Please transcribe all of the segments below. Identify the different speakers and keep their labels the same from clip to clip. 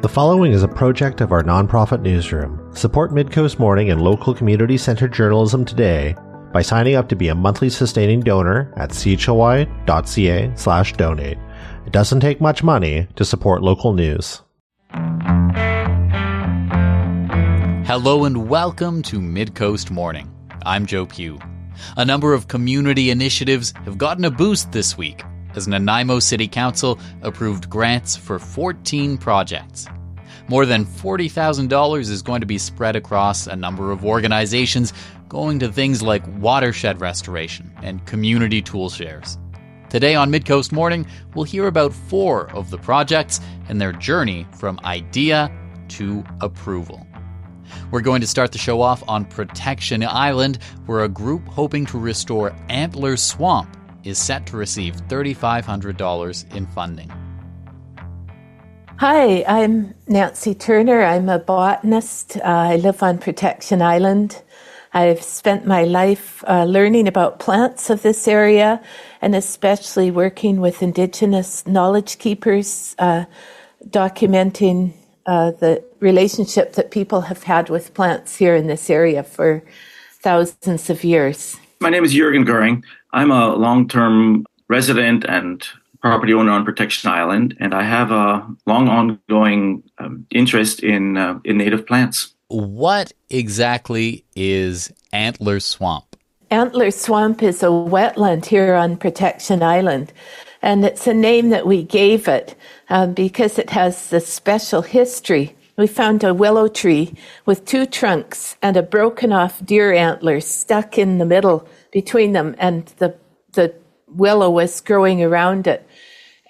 Speaker 1: The following is a project of our nonprofit newsroom. Support Midcoast Morning and local community-centered journalism today by signing up to be a monthly sustaining donor at chly.ca/donate. It doesn't take much money to support local news.
Speaker 2: Hello and welcome to Midcoast Morning. I'm Joe Pugh. A number of community initiatives have gotten a boost this week as Nanaimo City Council approved grants for 14 projects. More than $40,000 is going to be spread across a number of organizations, going to things like watershed restoration and community toolshares. Today on Midcoast Morning, we'll hear about 4 of the projects and their journey from idea to approval. We're going to start the show off on Protection Island, where a group hoping to restore Antler Swamp is set to receive $3,500 in funding.
Speaker 3: Hi, I'm Nancy Turner. I'm a botanist. I live on Protection Island. I've spent my life learning about plants of this area and especially working with Indigenous knowledge keepers, documenting the relationship that people have had with plants here in this area for thousands of years.
Speaker 4: My name is Jürgen Goering. I'm a long-term resident and property owner on Protection Island, and I have a long ongoing interest in native plants.
Speaker 2: What exactly is Antler Swamp?
Speaker 3: Antler Swamp is a wetland here on Protection Island, and it's a name that we gave it because it has this special history. We found a willow tree with 2 trunks and a broken off deer antler stuck in the middle between them, and the willow was growing around it.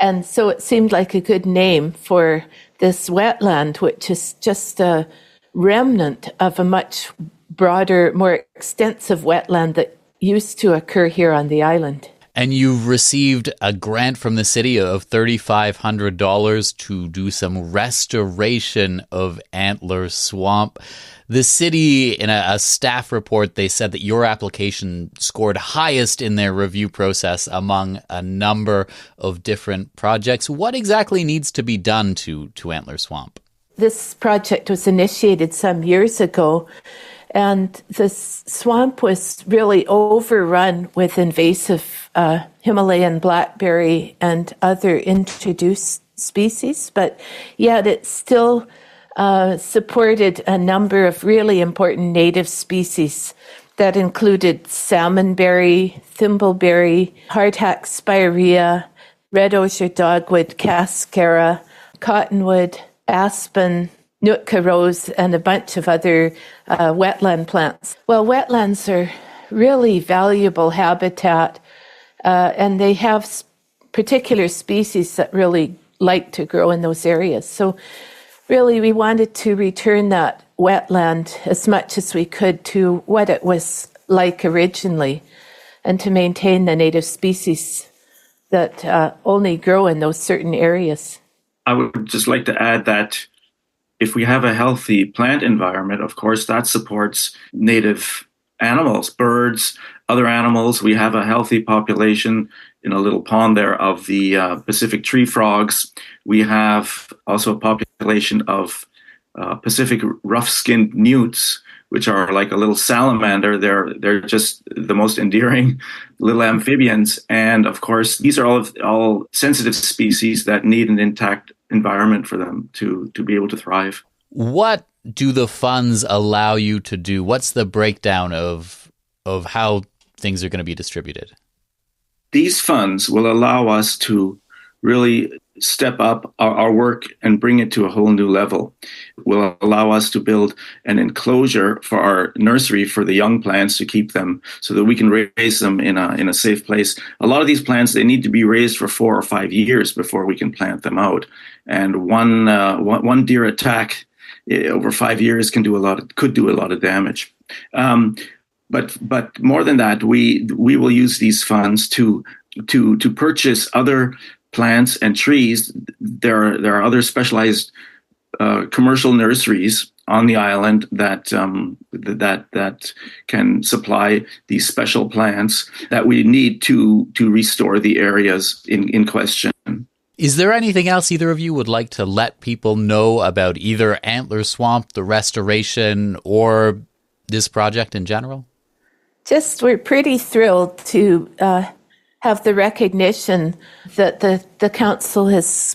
Speaker 3: And so it seemed like a good name for this wetland, which is just a remnant of a much broader, more extensive wetland that used to occur here on the island.
Speaker 2: And you've received a grant from the city of $3,500 to do some restoration of Antler Swamp. The city, in a staff report, they said that your application scored highest in their review process among a number of different projects. What exactly needs to be done to Antler Swamp?
Speaker 3: This project was initiated some years ago, and this swamp was really overrun with invasive Himalayan blackberry and other introduced species, but yet it still supported a number of really important native species that included salmonberry, thimbleberry, hardhack spirea, red osier dogwood, cascara, cottonwood, aspen, Nootka rose, and a bunch of other wetland plants. Well, wetlands are really valuable habitat, and they have particular species that really like to grow in those areas. So really, we wanted to return that wetland as much as we could to what it was like originally, and to maintain the native species that only grow in those certain areas.
Speaker 4: I would just like to add that if we have a healthy plant environment, of course, that supports native animals, birds, other animals. We have a healthy population in a little pond there of the Pacific tree frogs. We have also a population of Pacific rough-skinned newts, which are like a little salamander. They're just the most endearing little amphibians. And of course, these are all sensitive species that need an intact environment for them to be able to thrive.
Speaker 2: What do the funds allow you to do? What's the breakdown of how things are going to be distributed?
Speaker 4: These funds will allow us to really step up our work and bring it to a whole new level. It will allow us to build an enclosure for our nursery for the young plants to keep them so that we can raise them in a safe place. A lot of these plants, they need to be raised for 4 or 5 years before we can plant them out. And one deer attack over 5 years could do a lot of damage. But more than that, we will use these funds to purchase other plants and trees. There are other specialized commercial nurseries on the island that can supply these special plants that we need to restore the areas in question.
Speaker 2: Is there anything else either of you would like to let people know about either Antler Swamp, the restoration, or this project in general?
Speaker 3: Just we're pretty thrilled to have the recognition that the council has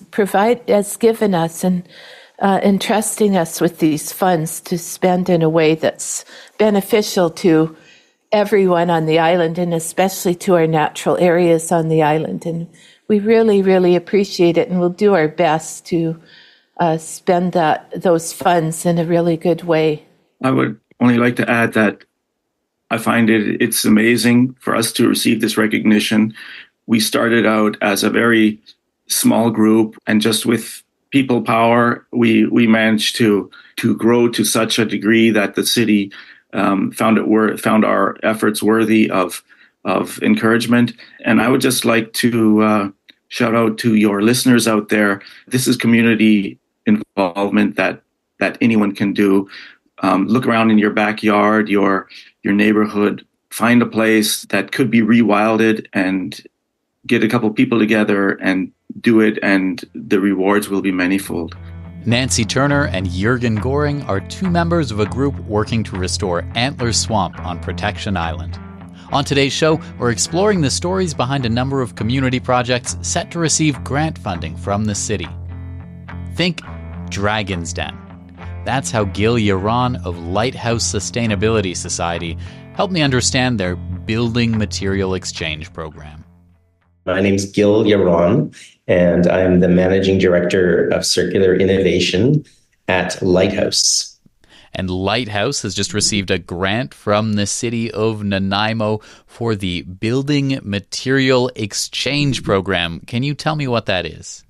Speaker 3: given us and entrusting us with these funds to spend in a way that's beneficial to everyone on the island, and especially to our natural areas on the island. And we really, really appreciate it, and we'll do our best to spend those funds in a really good way.
Speaker 4: I would only like to add that I find it's amazing for us to receive this recognition. We started out as a very small group, and just with people power, we managed to grow to such a degree that the city found our efforts worthy of encouragement. And I would just like to shout out to your listeners out there. This is community involvement that anyone can do. Look around in your backyard, your neighborhood, find a place that could be rewilded and get a couple people together and do it, and the rewards will be manifold.
Speaker 2: Nancy Turner and Jürgen Goring are two members of a group working to restore Antler Swamp on Protection Island. On today's show, we're exploring the stories behind a number of community projects set to receive grant funding from the city. Think Dragon's Den. That's how Gil Yaron of Lighthouse Sustainability Society helped me understand their Building Material Exchange program.
Speaker 5: My name is Gil Yaron, and I'm the Managing Director of Circular Innovation at Lighthouse.
Speaker 2: And Lighthouse has just received a grant from the city of Nanaimo for the Building Material Exchange program. Can you tell me what that is?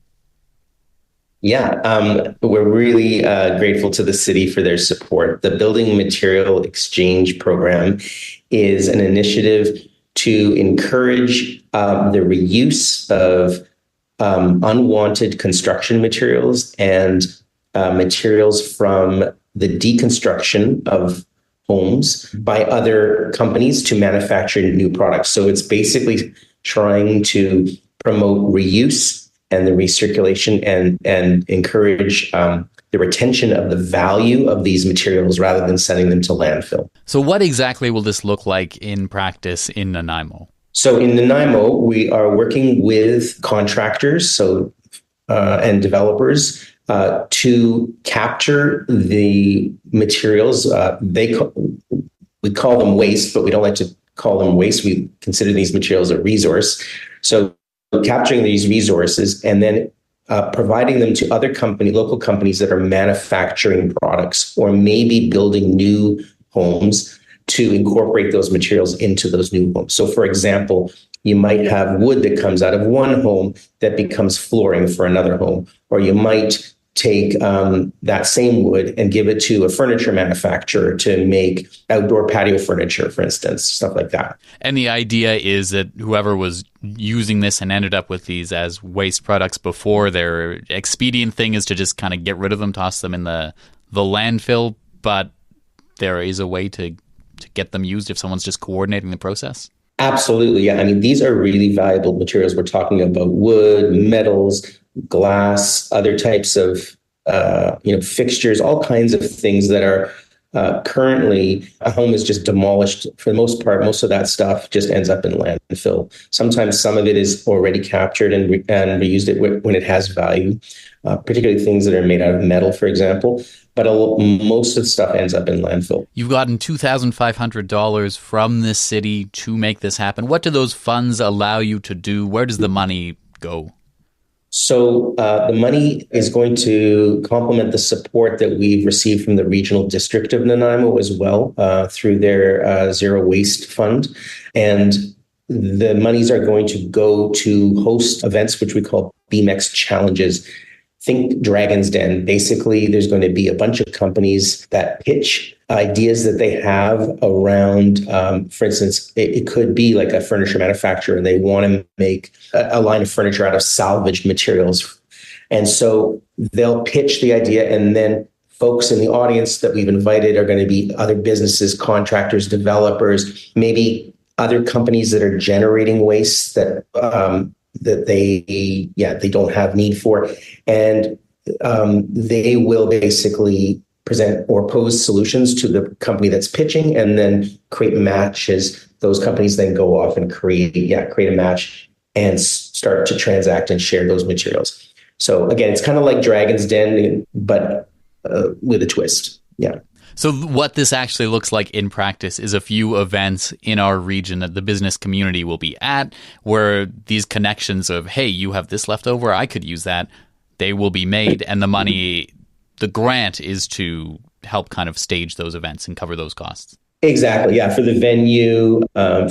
Speaker 5: Yeah, we're really grateful to the city for their support. The Building Material Exchange program is an initiative to encourage the reuse of unwanted construction materials and materials from the deconstruction of homes by other companies to manufacture new products. So it's basically trying to promote reuse and the recirculation and encourage the retention of the value of these materials rather than sending them to landfill.
Speaker 2: So what exactly will this look like in practice in Nanaimo?
Speaker 5: So in Nanaimo, we are working with contractors and developers to capture the materials. We call them waste, but we don't like to call them waste. We consider these materials a resource. So capturing these resources and then providing them to other local companies that are manufacturing products or maybe building new homes to incorporate those materials into those new homes. So for example, you might have wood that comes out of one home that becomes flooring for another home, or you might take that same wood and give it to a furniture manufacturer to make outdoor patio furniture, for instance, stuff like that.
Speaker 2: And the idea is that whoever was using this and ended up with these as waste products before, their expedient thing is to just kind of get rid of them, toss them in the landfill, but there is a way to get them used if someone's just coordinating the process?
Speaker 5: Absolutely, yeah. I mean, these are really valuable materials. We're talking about wood, metals, glass, other types of fixtures, all kinds of things that are currently a home is just demolished. For the most part, most of that stuff just ends up in landfill. Sometimes some of it is already captured and reused it when it has value, particularly things that are made out of metal, for example. But most of the stuff ends up in landfill.
Speaker 2: You've gotten $2,500 from this city to make this happen. What do those funds allow you to do? Where does the money go?
Speaker 5: So the money is going to complement the support that we've received from the Regional District of Nanaimo as well through their Zero Waste Fund. And the monies are going to go to host events, which we call BMX Challenges. Think Dragon's Den. Basically, there's going to be a bunch of companies that pitch ideas that they have around, for instance, it could be like a furniture manufacturer and they want to make a line of furniture out of salvaged materials. And so they'll pitch the idea, and then folks in the audience that we've invited are going to be other businesses, contractors, developers, maybe other companies that are generating waste that that they don't have need for, and they will basically present or pose solutions to the company that's pitching, and then create matches. Those companies then go off and create a match and start to transact and share those materials. So again, it's kind of like Dragon's Den, but with a twist. Yeah.
Speaker 2: So what this actually looks like in practice is a few events in our region that the business community will be at, where these connections of, hey, you have this left over, I could use that, they will be made, and the money, the grant is to help kind of stage those events and cover those costs.
Speaker 5: Exactly. Yeah. For the venue,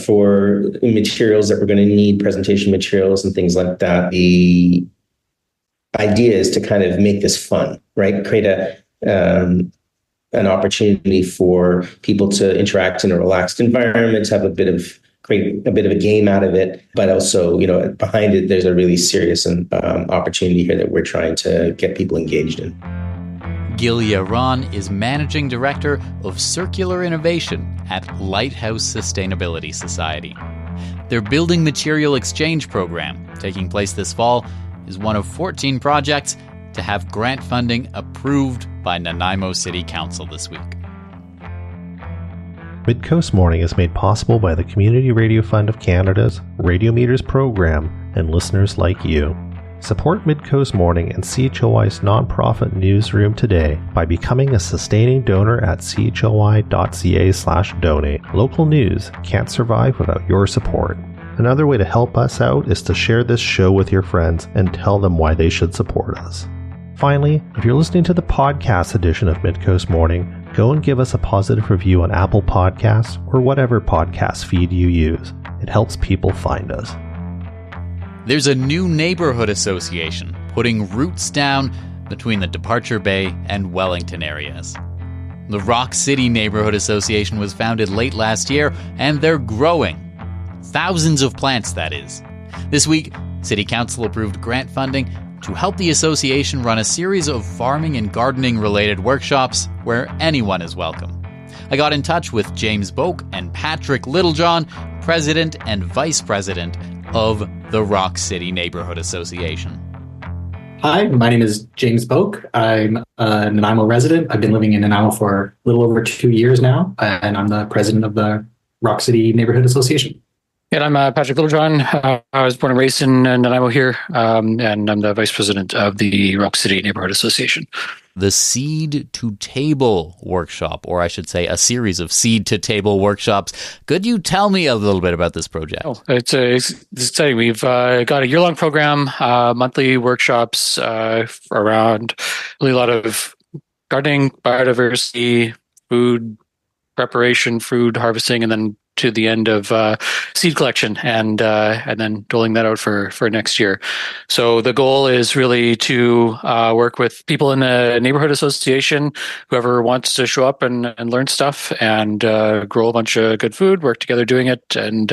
Speaker 5: for materials that we're going to need, presentation materials and things like that. The idea is to kind of make this fun, right? Create an opportunity for people to interact in a relaxed environment, create a bit of a game out of it, but also, behind it, there's a really serious opportunity here that we're trying to get people engaged in.
Speaker 2: Gilia Ron is Managing Director of Circular Innovation at Lighthouse Sustainability Society. Their Building Material Exchange program, taking place this fall, is one of 14 projects to have grant funding approved by Nanaimo City Council this week.
Speaker 1: Midcoast Morning is made possible by the Community Radio Fund of Canada's Radio Meters program and listeners like you. Support Midcoast Morning and CHLY's nonprofit newsroom today by becoming a sustaining donor at chly.ca/donate. Local news can't survive without your support. Another way to help us out is to share this show with your friends and tell them why they should support us. Finally, if you're listening to the podcast edition of Midcoast Morning, go and give us a positive review on Apple Podcasts or whatever podcast feed you use. It helps people find us.
Speaker 2: There's a new neighborhood association putting roots down between the Departure Bay and Wellington areas. The Rock City Neighborhood Association was founded late last year, and they're growing. Thousands of plants, that is. This week, City Council approved grant funding to help the association run a series of farming and gardening related workshops where anyone is welcome. I got in touch with James Boak and Patrick Littlejohn, President and Vice President of the Rock City Neighborhood Association.
Speaker 6: Hi, my name is James Boak. I'm a Nanaimo resident. I've been living in Nanaimo for a little over 2 years now, and I'm the president of the Rock City Neighborhood Association.
Speaker 7: And I'm Patrick Littlejohn. I was born and raised in Nanaimo here, and I'm the vice president of the Rock City Neighborhood Association.
Speaker 2: The Seed to Table workshop, or I should say a series of Seed to Table workshops. Could you tell me a little bit about this project?
Speaker 7: Oh, it's exciting. We've got a year-long program, monthly workshops around really a lot of gardening, biodiversity, food preparation, food harvesting, and then to the end of seed collection and then doling that out for next year. So the goal is really to work with people in the neighborhood association, whoever wants to show up and learn stuff and grow a bunch of good food, work together doing it, and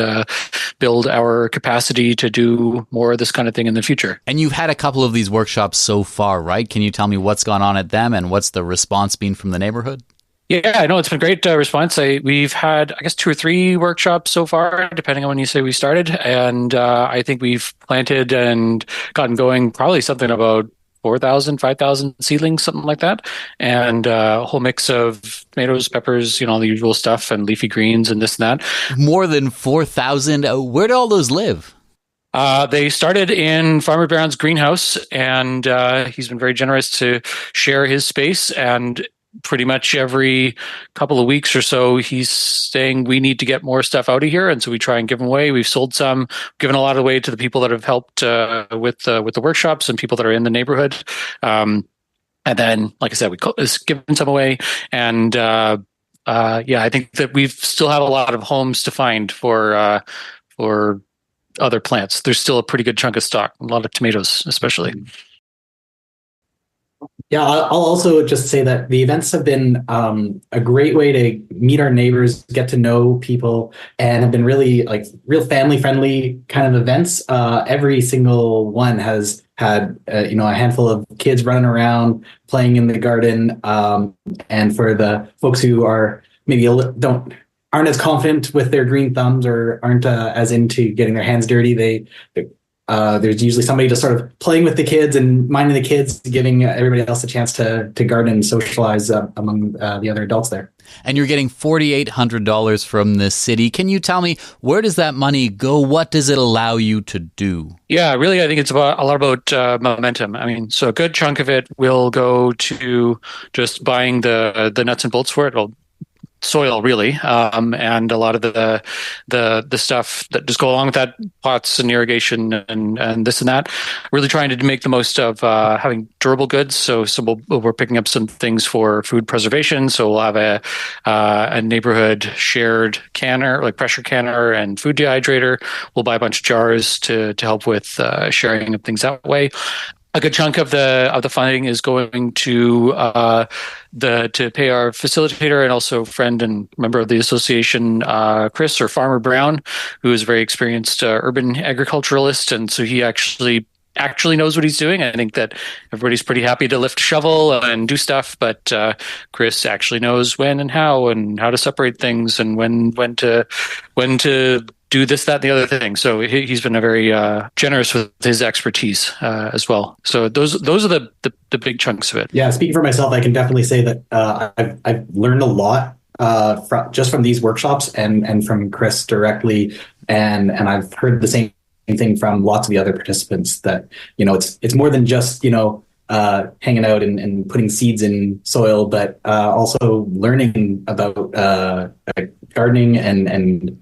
Speaker 7: build our capacity to do more of this kind of thing in the future.
Speaker 2: And you've had a couple of these workshops so far, right? Can you tell me what's gone on at them and what's the response been from the neighborhood?
Speaker 7: Yeah, I know it's been a great response. We've had, I guess, 2 or 3 workshops so far, depending on when you say we started. And I think we've planted and gotten going probably something about 4,000, 5,000 seedlings, something like that. And a whole mix of tomatoes, peppers, the usual stuff, and leafy greens and this and that.
Speaker 2: More than 4,000. Where do all those live?
Speaker 7: They started in Farmer Brown's greenhouse, and he's been very generous to share his space. And pretty much every couple of weeks or so, he's saying we need to get more stuff out of here, and so we try and give them away. We've sold some, given a lot away to the people that have helped with the workshops and people that are in the neighborhood. And then, like I said, we've given some away, and I think that we still have a lot of homes to find for other plants. There's still a pretty good chunk of stock, a lot of tomatoes, especially.
Speaker 6: Yeah, I'll also just say that the events have been a great way to meet our neighbors, get to know people, and have been really real family-friendly kind of events. Every single one has had a handful of kids running around, playing in the garden, and for the folks who are maybe aren't as confident with their green thumbs or aren't as into getting their hands dirty, there's usually somebody just sort of playing with the kids and minding the kids, giving everybody else a chance to garden and socialize among the other adults there.
Speaker 2: And you're getting $4,800 from the city. Can you tell me, where does that money go? What does it allow you to do?
Speaker 7: Yeah, really, I think it's a lot about momentum. I mean, so a good chunk of it will go to just buying the nuts and bolts for it. Well, soil, really, and a lot of the stuff that just go along with that, pots and irrigation and this and that. Really trying to make the most of having durable goods. So we're picking up some things for food preservation. So we'll have a neighborhood shared canner, like pressure canner and food dehydrator. We'll buy a bunch of jars to help with sharing of things that way. A good chunk of the funding is going to pay our facilitator and also friend and member of the association, Chris, or Farmer Brown, who is a very experienced urban agriculturalist, and so he actually knows what he's doing. I think that everybody's pretty happy to lift a shovel and do stuff, but Chris actually knows when and how to separate things and when to do this, that, and the other thing. So he's been a very generous with his expertise as well. So those are the big chunks of it.
Speaker 6: Yeah, speaking for myself, I can definitely say that I've learned a lot from these workshops and from Chris directly, and I've heard the same thing from lots of the other participants, that it's more than just hanging out and putting seeds in soil, but also learning about gardening and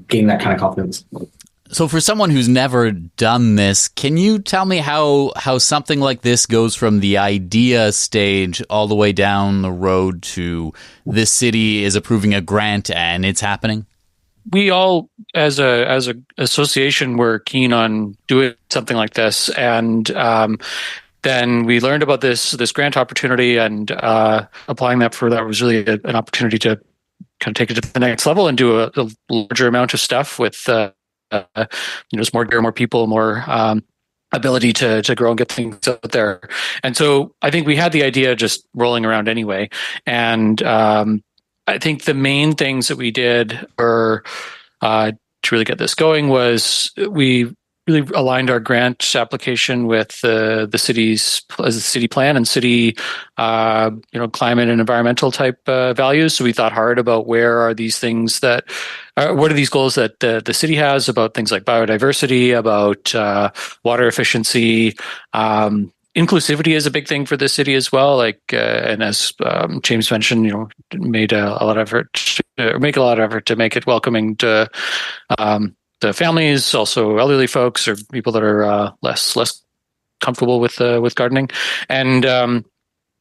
Speaker 6: gain that kind of confidence.
Speaker 2: So for someone who's never done this, can you tell me how something like this goes from the idea stage all the way down the road to this city is approving a grant and it's happening?
Speaker 7: We all, as a association, were keen on doing something like this, and then we learned about this grant opportunity, and applying that was really an opportunity to kind of take it to the next level and do a larger amount of stuff with just more people, more ability to grow and get things out there. And so I think we had the idea just rolling around anyway. And I think the main things that we did were to really get this going was we really aligned our grant application with the city's city plan and city climate and environmental type values. So we thought hard about where are these things what are these goals that the city has about things like biodiversity, about water efficiency. Inclusivity is a big thing for the city as well. And as James mentioned, make a lot of effort to make it welcoming to the families, also elderly folks or people that are less comfortable with gardening. And I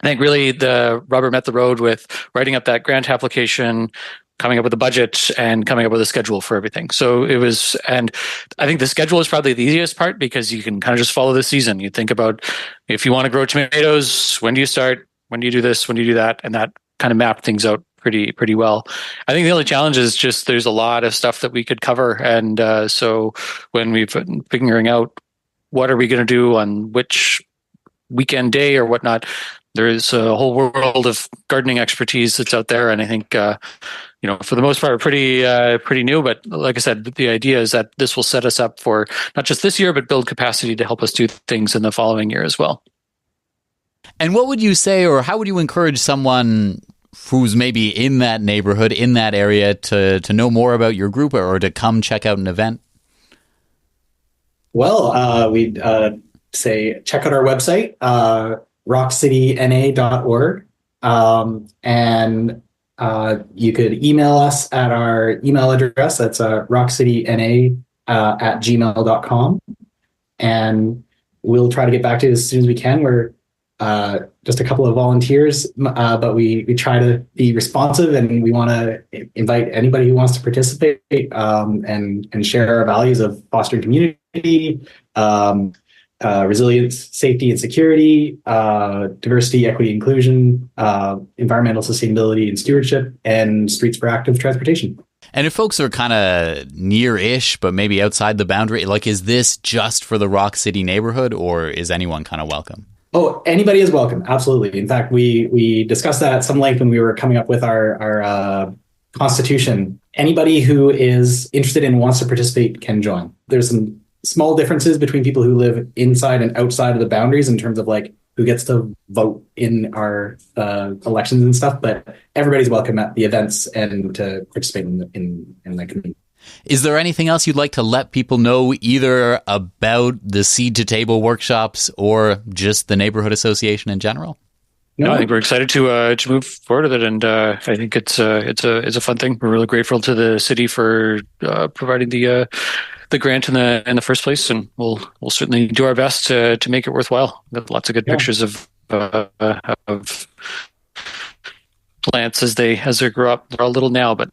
Speaker 7: think really the rubber met the road with writing up that grant application, coming up with a budget, and coming up with a schedule for everything. So it was, and I think the schedule is probably the easiest part because you can kind of just follow the season. You think about if you want to grow tomatoes, when do you start? When do you do this? When do you do that? And that kind of mapped things out pretty well. I think the only challenge is just there's a lot of stuff that we could cover. And so when we've been figuring out what are we going to do on which weekend day or whatnot, there is a whole world of gardening expertise that's out there. And I think, for the most part, pretty new. But like I said, the idea is that this will set us up for not just this year, but build capacity to help us do things in the following year as well.
Speaker 2: And what would you say, or how would you encourage someone who's maybe in that neighborhood, in that area, to know more about your group or to come check out an event?
Speaker 6: Well, we'd say check out our website, rockcityna.org. And you could email us at our email address. That's rockcityna at gmail.com. And we'll try to get back to you as soon as we can. We're just a couple of volunteers, but we try to be responsive, and we want to invite anybody who wants to participate and share our values of fostering community, resilience, safety and security, diversity, equity, inclusion, environmental sustainability and stewardship, and streets for active transportation.
Speaker 2: And if folks are kind of near-ish, but maybe outside the boundary, is this just for the Rock City neighborhood, or is anyone kind of welcome?
Speaker 6: Oh, anybody is welcome. Absolutely. In fact, we discussed that at some length when we were coming up with our constitution. Anybody who is interested and wants to participate can join. There's some small differences between people who live inside and outside of the boundaries in terms of like who gets to vote in our elections and stuff, but everybody's welcome at the events and to participate in the community.
Speaker 2: Is there anything else you'd like to let people know, either about the Seed to Table workshops or just the neighborhood association in general?
Speaker 7: No, I think we're excited to move forward with it, and I think it's a fun thing. We're really grateful to the city for providing the grant in the first place, and we'll certainly do our best to make it worthwhile. We've got lots of good pictures of plants as they grow up. They're all little now, but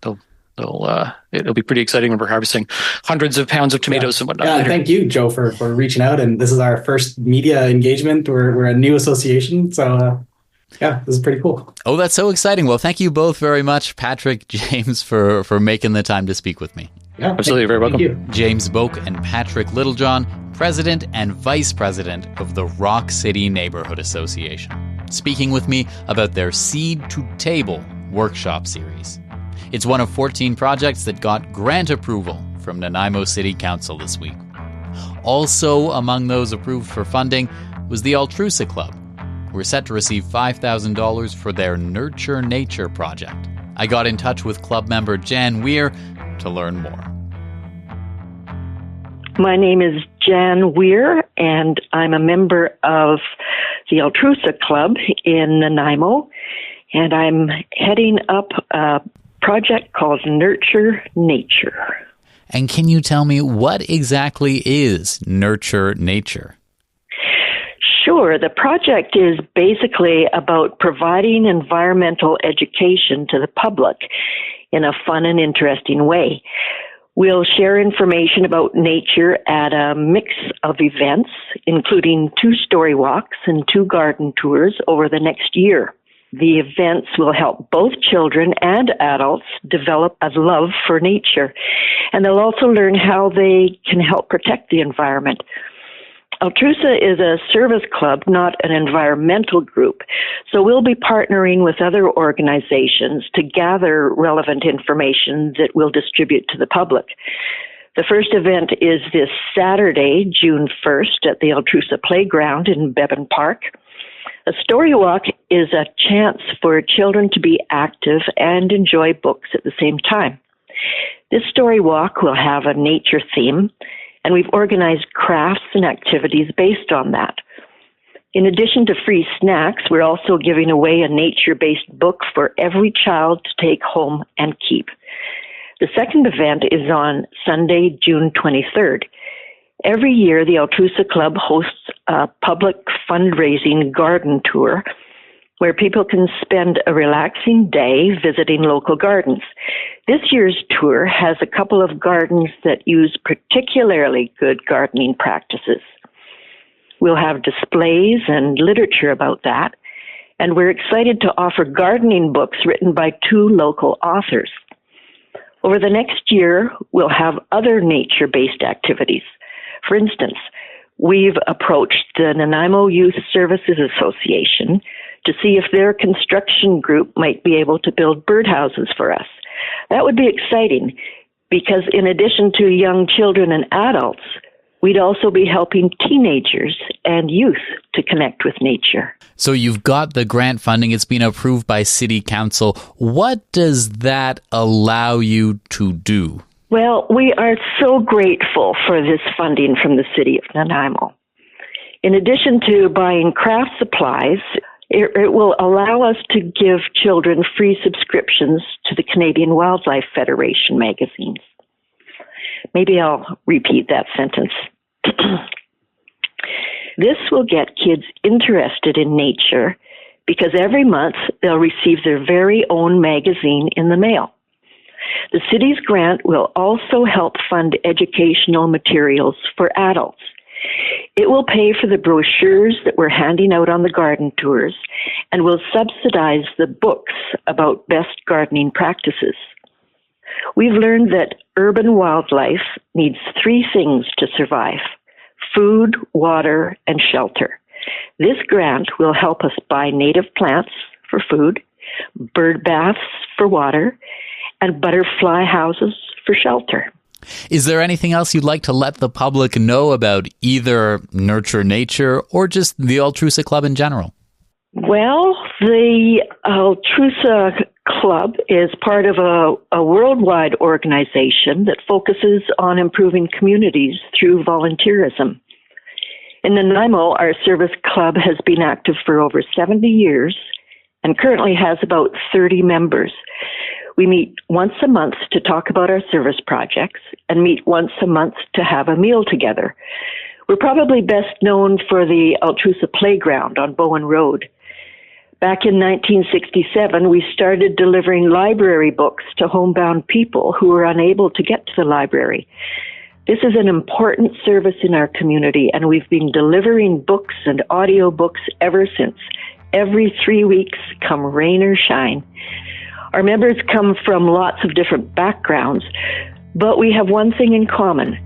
Speaker 7: it'll be pretty exciting when we're harvesting hundreds of pounds of tomatoes and whatnot.
Speaker 6: Yeah, thank you, Joe, for reaching out. And this is our first media engagement. We're a new association, so. Yeah, this is pretty cool.
Speaker 2: Oh, that's so exciting. Well, thank you both very much, Patrick, James, for making the time to speak with me.
Speaker 6: Yeah,
Speaker 7: absolutely. You're very welcome.
Speaker 6: You.
Speaker 2: James Boak and Patrick Littlejohn, President and Vice President of the Rock City Neighborhood Association, speaking with me about their Seed to Table workshop series. It's one of 14 projects that got grant approval from Nanaimo City Council this week. Also among those approved for funding was the Altrusa Club, who are set to receive $5,000 for their Nurture Nature project. I got in touch with club member Jan Weir to learn more.
Speaker 8: My name is Jan Weir, and I'm a member of the Altrusa Club in Nanaimo, and I'm heading up a project called Nurture Nature.
Speaker 2: And can you tell me what exactly is Nurture Nature?
Speaker 8: Sure. The project is basically about providing environmental education to the public in a fun and interesting way. We'll share information about nature at a mix of events, including 2 story walks and 2 garden tours over the next year. The events will help both children and adults develop a love for nature, and they'll also learn how they can help protect the environment. Altrusa is a service club, not an environmental group, so we'll be partnering with other organizations to gather relevant information that we'll distribute to the public. The first event is this Saturday, June 1st, at the Altrusa Playground in Bevan Park. A story walk is a chance for children to be active and enjoy books at the same time. This story walk will have a nature theme, and we've organized crafts and activities based on that. In addition to free snacks, we're also giving away a nature-based book for every child to take home and keep. The second event is on Sunday, June 23rd. Every year, the Altrusa Club hosts a public fundraising garden tour where people can spend a relaxing day visiting local gardens. This year's tour has a couple of gardens that use particularly good gardening practices. We'll have displays and literature about that, and we're excited to offer gardening books written by 2 local authors. Over the next year, we'll have other nature-based activities. For instance, we've approached the Nanaimo Youth Services Association to see if their construction group might be able to build birdhouses for us. That would be exciting because in addition to young children and adults, we'd also be helping teenagers and youth to connect with nature.
Speaker 2: So you've got the grant funding. It's been approved by City Council. What does that allow you to do?
Speaker 8: Well, we are so grateful for this funding from the City of Nanaimo. In addition to buying craft supplies, it will allow us to give children free subscriptions to the Canadian Wildlife Federation magazines. Maybe I'll repeat that sentence. This will get kids interested in nature because every month they'll receive their very own magazine in the mail. The city's grant will also help fund educational materials for adults. It will pay for the brochures that we're handing out on the garden tours and will subsidize the books about best gardening practices. We've learned that urban wildlife needs 3 things to survive: food, water, and shelter. This grant will help us buy native plants for food, bird baths for water, and butterfly houses for shelter.
Speaker 2: Is there anything else you'd like to let the public know about either Nurture Nature or just the Altrusa Club in general?
Speaker 8: Well, the Altrusa Club is part of a worldwide organization that focuses on improving communities through volunteerism. In Nanaimo, our service club has been active for over 70 years and currently has about 30 members. We meet once a month to talk about our service projects and meet once a month to have a meal together. We're probably best known for the Altrusa Playground on Bowen Road. Back in 1967, we started delivering library books to homebound people who were unable to get to the library. This is an important service in our community, and we've been delivering books and audio books ever since, every 3 weeks, come rain or shine. Our members come from lots of different backgrounds, but we have one thing in common,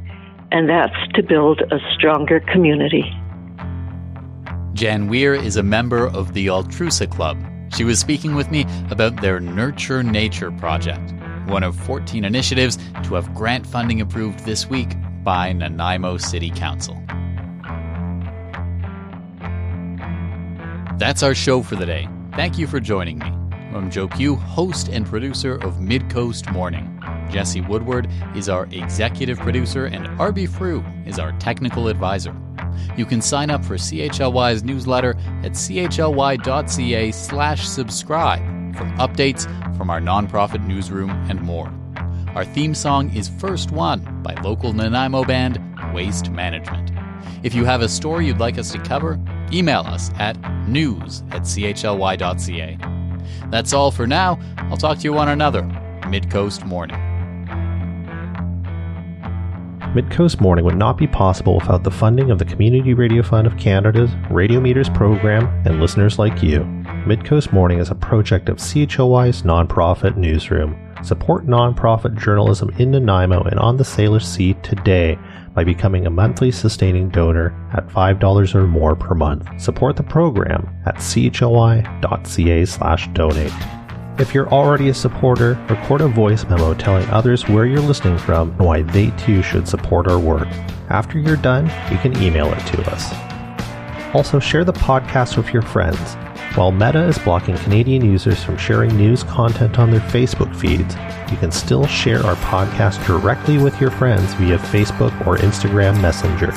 Speaker 8: and that's to build a stronger community.
Speaker 2: Jan Weir is a member of the Altrusa Club. She was speaking with me about their Nurture Nature project, one of 14 initiatives to have grant funding approved this week by Nanaimo City Council. That's our show for the day. Thank you for joining me. I'm Joe Pugh, host and producer of Midcoast Morning. Jesse Woodward is our executive producer, and Arby Frew is our technical advisor. You can sign up for CHLY's newsletter at chly.ca/subscribe for updates from our nonprofit newsroom and more. Our theme song is First One by local Nanaimo band Waste Management. If you have a story you'd like us to cover, email us at news@chly.ca. That's all for now. I'll talk to you on another Midcoast Morning.
Speaker 1: Midcoast Morning would not be possible without the funding of the Community Radio Fund of Canada's Radio Meters program and listeners like you. Midcoast Morning is a project of CHLY's nonprofit newsroom. Support nonprofit journalism in Nanaimo and on the Salish Sea today by becoming a monthly sustaining donor at $5 or more per month. Support the program at chly.ca/donate. If you're already a supporter, record a voice memo telling others where you're listening from and why they too should support our work. After you're done, you can email it to us. Also, share the podcast with your friends. While Meta is blocking Canadian users from sharing news content on their Facebook feeds, you can still share our podcast directly with your friends via Facebook or Instagram Messenger.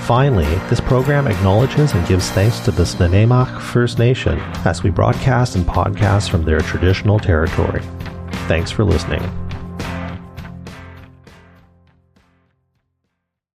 Speaker 1: Finally, this program acknowledges and gives thanks to the Nanaimo First Nation as we broadcast and podcast from their traditional territory. Thanks for listening.